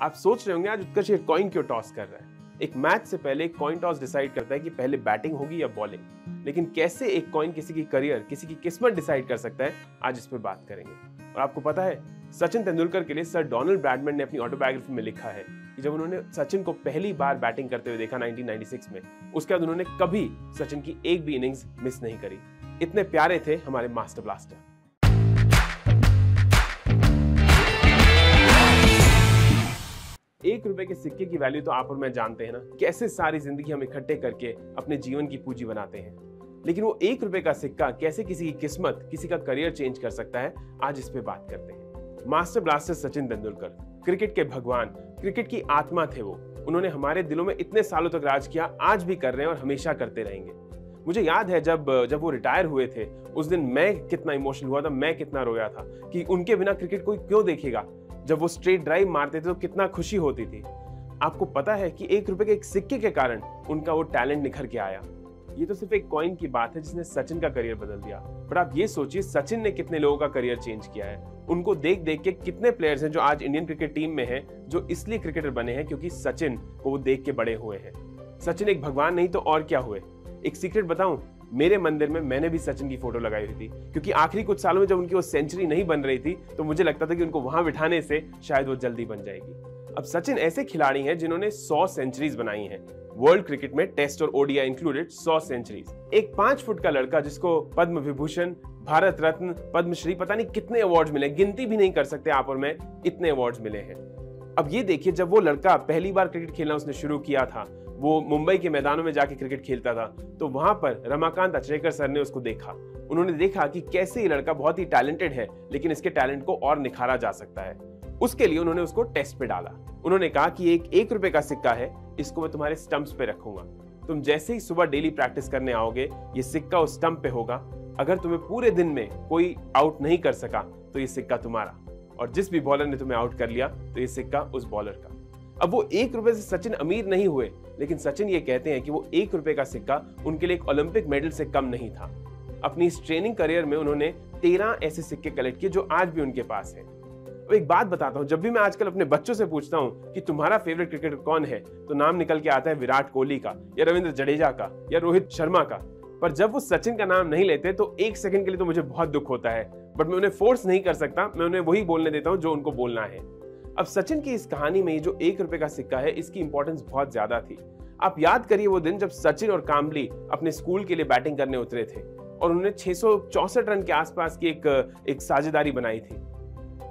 आप सोच रहे होंगे आज उत्कर्ष ये कॉइन क्यों टॉस कर रहा है। एक मैच से पहले एक कॉइन टॉस डिसाइड करता है कि पहले बैटिंग होगी या बॉलिंग, लेकिन कैसे एक कॉइन किसी की करियर, किसी की किस्मत डिसाइड कर सकता है, आज इस पर बात करेंगे। और आपको पता है, सचिन तेंदुलकर के लिए सर डोनाल्ड ब्रैडमैन ने अपनी ऑटोबायोग्राफी में लिखा है कि जब उन्होंने सचिन को पहली बार बैटिंग करते हुए देखा 1996 में, उसके बाद उन्होंने कभी सचिन की एक भी इनिंग्स मिस नहीं करी। इतने प्यारे थे हमारे मास्टर ब्लास्टर। ₹1 के सिक्के की वैल्यू तो आप और मैं जानते हैं ना, कैसे सारी जिंदगी हम इकट्ठे करके अपने जीवन की पूंजी बनाते हैं। लेकिन वो ₹1 का सिक्का कैसे किसी की किस्मत, किसी का करियर चेंज कर सकता है, आज इस पे बात करते हैं। Master blaster Sachin Tendulkar cricket के भगवान, क्रिकेट की आत्मा थे वो। उन्होंने हमारे दिलों में इतने सालों तक राज किया, आज भी कर रहे हैं और हमेशा करते रहेंगे। मुझे याद है जब वो रिटायर हुए थे, उस दिन मैं कितना इमोशनल हुआ था, मैं कितना रोया था कि उनके बिना क्रिकेट कोई क्यों देखेगा। जब वो स्ट्रेट ड्राइव मारते थे तो कितना खुशी होती थी। आपको पता है कि ₹1 के एक सिक्के के कारण उनका वो टैलेंट निखर के आया। ये तो सिर्फ एक कॉइन की बात है जिसने सचिन का करियर बदल दिया, पर आप ये सोचिए सचिन ने कितने लोगों का करियर चेंज किया है। उनको देख देख के कितने प्लेयर्स हैं जो आज इंडियन क्रिकेट टीम में हैं, जो इसलिए क्रिकेटर बने हैं क्योंकि सचिन को वो देख के बड़े हुए हैं। सचिन एक भगवान नहीं तो और क्या हुए। एक सीक्रेट बताऊं, मेरे मंदिर में मैंने भी सचिन की फोटो लगाई हुई थी, क्योंकि आखिरी कुछ सालों में जब उनकी वो सेंचुरी नहीं बन रही थी तो मुझे लगता था कि उनको वहां बिठाने से शायद वो जल्दी बन जाएगी। अब सचिन ऐसे खिलाड़ी हैं जिन्होंने 100 सेंचुरीज बनाई हैं। वर्ल्ड क्रिकेट में टेस्ट और ओडीआई इंक्लूडेड 100 सेंचुरीज। एक 5 फुट का लड़का जिसको पद्म विभूषण, भारत रत्न, पद्मश्री, पता नहीं कितने अवार्ड्स मिले, गिनती भी नहीं कर सकते आप और मैं, इतने अवार्ड्स मिले हैं। अब ये देखिए, जब वो लड़का पहली बार क्रिकेट खेलना उसने शुरू किया था, वो मुंबई के मैदानों में जाके क्रिकेट खेलता था, तो वहां पर रमाकांत अचरेकर सर ने उसको देखा। उन्होंने देखा कि कैसे ये लड़का बहुत ही टैलेंटेड है, लेकिन इसके टैलेंट को और निखारा जा सकता है। उसके लिए उन्होंने उसको टेस्ट पे डाला। उन्होंने कहा कि एक ₹1 का सिक्का है, इसको मैं तुम्हारे स्टंप्स पे रखूंगा। तुम जैसे ही सुबह डेली प्रैक्टिस करने आओगे, ये सिक्का उस स्टंप पे होगा। अगर तुम्हें पूरे दिन में कोई आउट नहीं कर सका तो ये सिक्का तुम्हारा, और जिस भी बॉलर ने तुम्हें आउट कर लिया तो ये सिक्का उस बॉलर का। अब वो ₹1 से सचिन अमीर नहीं हुए, लेकिन सचिन ये कहते हैं कि वो ₹1 का सिक्का उनके लिए एक ओलंपिक मेडल से कम नहीं था। अपनी इस ट्रेनिंग करियर में उन्होंने 13 ऐसे सिक्के कलेक्ट किए जो आज भी उनके पास हैं। अब एक बात बताता हूं, जब भी मैं आजकल अपने बच्चों से पूछता हूं कि तुम्हारा फेवरेट क्रिकेटर कौन है, तो नाम निकल के आता है विराट कोहली का, या रविंद्र जडेजा का, या रोहित शर्मा का। पर जब वो सचिन का नाम नहीं लेते तो एक सेकंड के लिए तो मुझे बहुत दुख होता है, बट मैं उन्हें फोर्स नहीं कर सकता, मैं उन्हें वही बोलने देता हूं जो उनको बोलना है। अब सचिन की इस कहानी में जो ₹1 का सिक्का है, इसकी इंपॉर्टेंस बहुत ज्यादा थी। आप याद करिए वो दिन जब सचिन और काम्बली अपने स्कूल के लिए बैटिंग करने उतरे थे और उन्होंने 664 रन के आसपास की एक साझेदारी बनाई थी।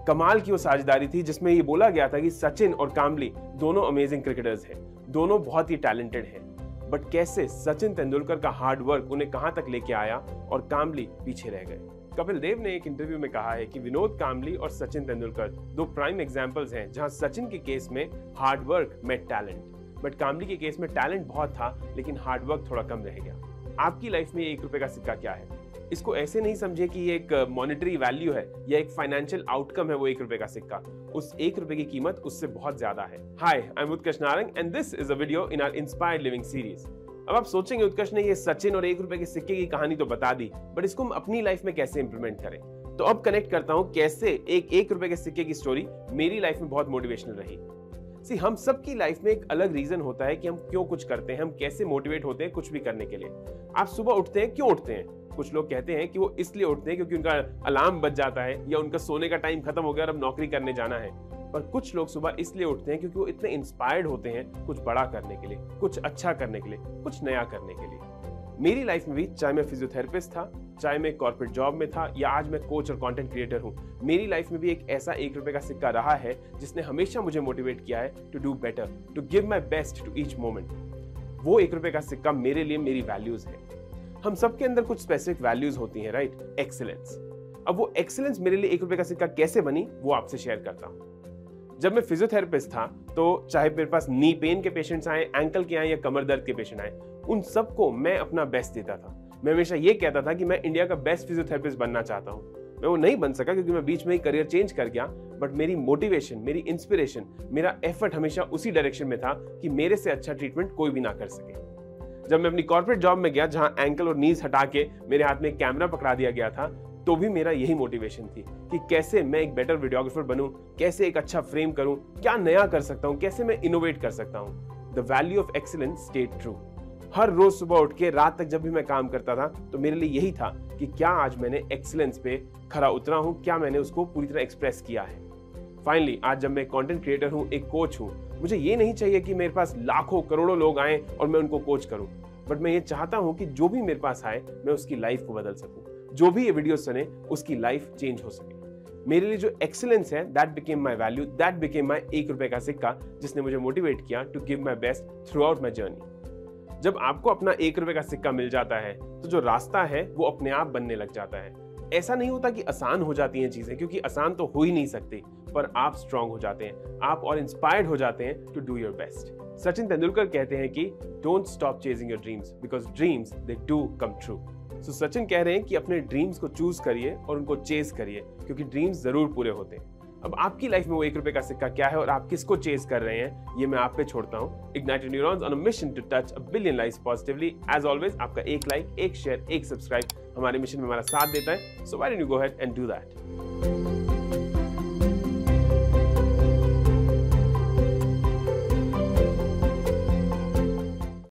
कमाल की वो साझेदारी थी जिसमें ये बोला गया था कि सचिन और काम्बली दोनों अमेजिंग क्रिकेटर्स हैं, दोनों बहुत ही टैलेंटेड हैं, बट कैसे सचिन तेंदुलकर का हार्ड वर्क उन्हें कहां तक लेके आया और काम्बली पीछे रह गए। कपिल देव ने एक इंटरव्यू में कहा है कि विनोद काम्बली और सचिन तेंदुलकर दो प्राइम एग्जांपल्स हैं, जहां सचिन के केस में hard work met talent, but Kambli के केस में टैलेंट बहुत था लेकिन हार्ड वर्क थोड़ा कम रह गया। आपकी लाइफ में ₹1 का सिक्का क्या है? इसको ऐसे नहीं समझे कि ये एक मॉनेटरी वैल्यू है या एक फाइनेंशियल आउटकम है वो ₹1 का सिक्का। उस ₹1 की कीमत उससे बहुत ज्यादा है। Hi, I am Utkarsh Narang and this is a video in our inspired living series. अब आप सोचेंगे उत्कर्ष ने ये सचिन और ₹1 के सिक्के की कहानी तो बता दी, बट इसको हम अपनी लाइफ में कैसे इंप्लीमेंट करें। तो अब कनेक्ट करता हूं कैसे एक ₹1 के सिक्के की स्टोरी मेरी लाइफ में बहुत मोटिवेशनल रही। सी, हम सबकी लाइफ में एक अलग रीजन होता है कि हम क्यों कुछ करते हैं, हम कैसे मोटिवेट होते हैं कुछ भी करने के लिए। आप सुबह उठते हैं, क्यों उठते हैं? कुछ लोग कहते हैं कि वो इसलिए उठते हैं क्योंकि उनका अलार्म बज जाता है या उनका सोने का टाइम खत्म हो गया और अब नौकरी करने जाना है। पर कुछ लोग सुबह इसलिए उठते हैं क्योंकि वो इतने इंस्पायर्ड होते हैं कुछ बड़ा करने के लिए, कुछ अच्छा करने के लिए, कुछ नया करने के लिए। मेरी लाइफ में भी, चाहे मैं फिजियोथेरेपिस्ट था, चाहे मैं कॉर्पोरेट जॉब में था, या आज मैं कोच और कंटेंट क्रिएटर हूं, मेरी लाइफ में भी एक ऐसा ₹1 का सिक्का रहा है जिसने हमेशा मुझे मोटिवेट किया है to do better, to give my best to each moment. वो ₹1 का सिक्का मेरे लिए मेरी वैल्यूज है। हम सबके अंदर कुछ स्पेसिफिक वैल्यूज होती हैं, राइट? एक्सीलेंस। अब वो एक्सीलेंस मेरे लिए ₹1 का सिक्का कैसे बनी, वो आपसे शेयर करता हूं। जब मैं फिजियोथेरेपिस्ट था, तो चाहे मेरे पास नी पेन के पेशेंट्स आए, एंकल के आए या कमर दर्द के पेशेंट आए, उन सबको मैं अपना बेस्ट देता था। मैं हमेशा ये कहता था कि मैं इंडिया का बेस्ट फिजियोथेरेपिस्ट बनना चाहता हूँ। मैं वो नहीं बन सका क्योंकि मैं बीच में ही करियर चेंज कर गया, बट मेरी मोटिवेशन, मेरी इंस्पिरेशन, मेरा एफर्ट हमेशा उसी डायरेक्शन में था कि मेरे से अच्छा ट्रीटमेंट कोई भी ना कर सके। जब मैं अपनी कॉर्पोरेट जॉब में गया, जहां एंकल और नीज हटा के मेरे हाथ में कैमरा पकड़ा दिया गया था, तो भी मेरा यही मोटिवेशन थी कि कैसे मैं एक बेटर वीडियोग्राफर बनूं, कैसे एक अच्छा फ्रेम करूं, क्या नया कर सकता हूं, कैसे मैं इनोवेट कर सकता हूं। The value of excellence stayed true. हर रोज सुबह उठ के रात तक जब भी मैं काम करता था तो मेरे लिए यही था कि क्या आज मैंने एक्सीलेंस पे खरा उतरा हूं, क्या मैंने उसको पूरी तरह एक्सप्रेस किया है। फाइनली आज जब मैं कंटेंट क्रिएटर हूं, एक कोच हूं, मुझे ये नहीं चाहिए कि मेरे पास लाखों करोड़ों लोग आए और मैं उनको कोच करूं, बट मैं ये चाहता हूं कि जो भी मेरे पास आए मैं उसकी लाइफ को बदल सकूं, जो भी ये वीडियो सुने उसकी लाइफ चेंज हो सके। मेरे लिए जो एक्सीलेंस है that became my value, that became my 1 रुपए का सिक्का, जिसने मुझे मोटिवेट किया to give my best throughout my journey. जब आपको अपना 1 रुपए का सिक्का मिल जाता है तो जो रास्ता है वो अपने आप बनने लग जाता है। ऐसा नहीं होता कि आसान हो जाती हैं चीजें, क्योंकि आसान तो हो ही नहीं सकती, पर आप स्ट्रांग हो जाते हैं, आप और इंस्पायर्ड हो जाते हैं to do your best. Sachin Tendulkar कहते हैं कि don't stop chasing your dreams because dreams they do come true. So Sachin कह रहे हैं कि अपने ड्रीम्स को चूज करिए और उनको चेज करिए, क्योंकि ड्रीम्स जरूर पूरे होते हैं। अब आपकी लाइफ में वो 1 रुपए का सिक्का क्या है और आप किसको चेज कर रहे हैं, ये मैं आप पे छोड़ता हूँ। Ignited neurons on a mission to touch a billion lives positively. As always आपका एक लाइक, एक शेयर, एक सब्सक्राइब हमारे मिशन में हमारा साथ देता है। So why don't you go ahead and do that.